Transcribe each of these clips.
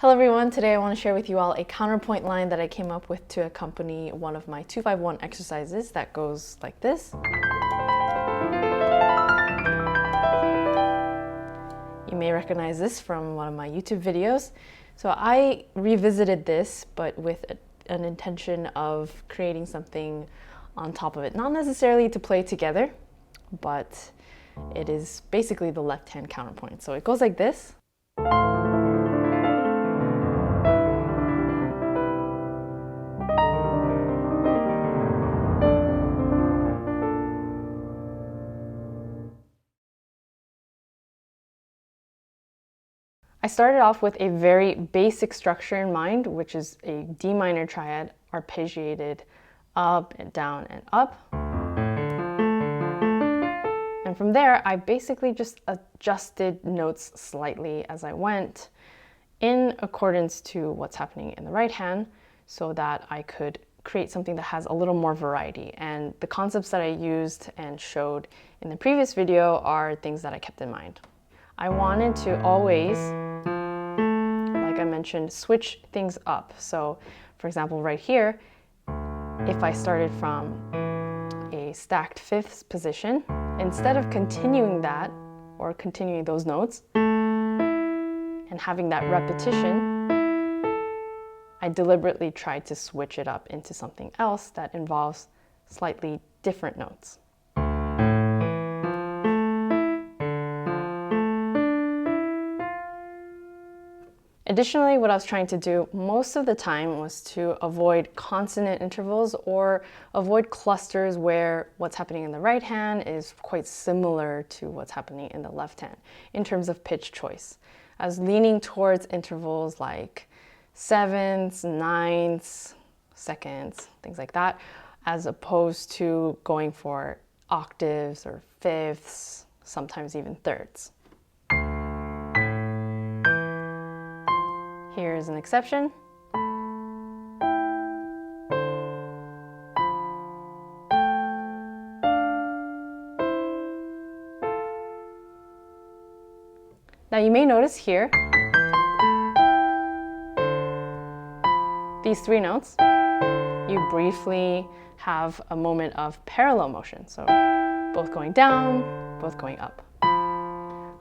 Hello everyone, today I want to share with you all a counterpoint line that I came up with to accompany one of my 251 exercises that goes like this. You may recognize this from one of my YouTube videos. So I revisited this, but with an intention of creating something on top of it. Not necessarily to play together, but it is basically the left-hand counterpoint. So it goes like this. I started off with a very basic structure in mind, which is a D minor triad arpeggiated up and down and up. And from there, I basically just adjusted notes slightly as I went in accordance to what's happening in the right hand so that I could create something that has a little more variety. And the concepts that I used and showed in the previous video are things that I kept in mind. I wanted to always, like I mentioned, switch things up. So for example, right here, if I started from a stacked fifths position, instead of continuing that or continuing those notes and having that repetition, I deliberately tried to switch it up into something else that involves slightly different notes. Additionally, what I was trying to do most of the time was to avoid consonant intervals or avoid clusters where what's happening in the right hand is quite similar to what's happening in the left hand in terms of pitch choice. I was leaning towards intervals like sevenths, ninths, seconds, things like that, as opposed to going for octaves or fifths, sometimes even thirds. Here's an exception. Now you may notice here, these three notes, you briefly have a moment of parallel motion. So both going down, both going up.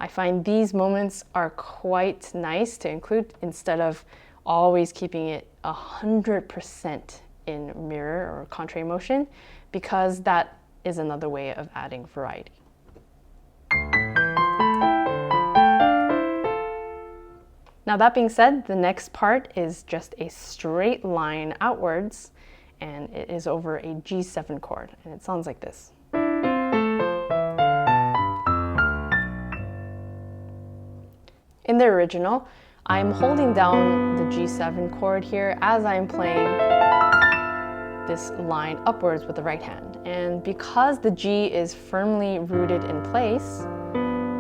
I find these moments are quite nice to include instead of always keeping it 100% in mirror or contrary motion, because that is another way of adding variety. Now that being said, the next part is just a straight line outwards, and it is over a G7 chord, and it sounds like this. In the original, I'm holding down the G7 chord here as I'm playing this line upwards with the right hand. And because the G is firmly rooted in place,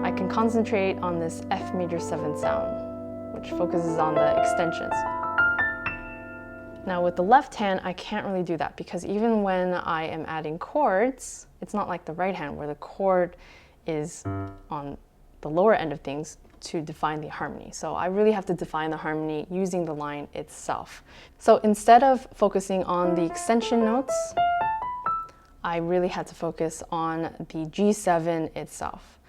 I can concentrate on this F major 7 sound, which focuses on the extensions. Now with the left hand, I can't really do that because even when I am adding chords, it's not like the right hand where the chord is on the lower end of things to define the harmony. So I really have to define the harmony using the line itself. So instead of focusing on the extension notes, I really had to focus on the G7 itself.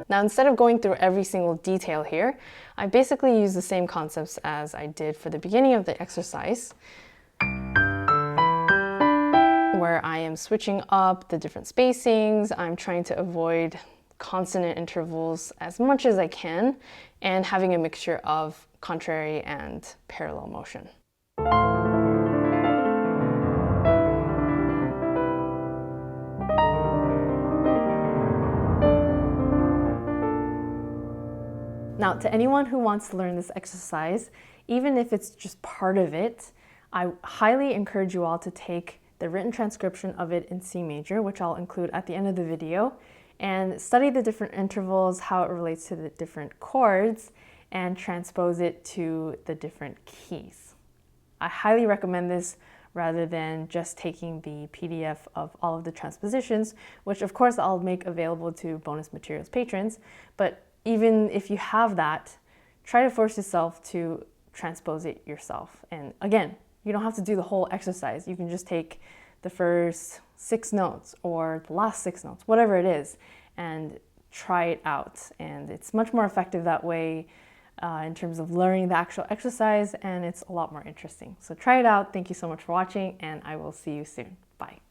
Now instead of going through every single detail here, I basically use the same concepts as I did for the beginning of the exercise, where I am switching up the different spacings. I'm trying to avoid consonant intervals as much as I can and having a mixture of contrary and parallel motion. Now, to anyone who wants to learn this exercise, even if it's just part of it, I highly encourage you all to take the written transcription of it in C major, which I'll include at the end of the video, and study the different intervals, how it relates to the different chords, and transpose it to the different keys. I highly recommend this rather than just taking the PDF of all of the transpositions, which of course I'll make available to bonus materials patrons. But even if you have that, try to force yourself to transpose it yourself. And again, you don't have to do the whole exercise. You can just take the first 6 notes or the last 6 notes, whatever it is, and try it out. And it's much more effective that way in terms of learning the actual exercise, and it's a lot more interesting. So try it out. Thank you so much for watching, and I will see you soon. Bye.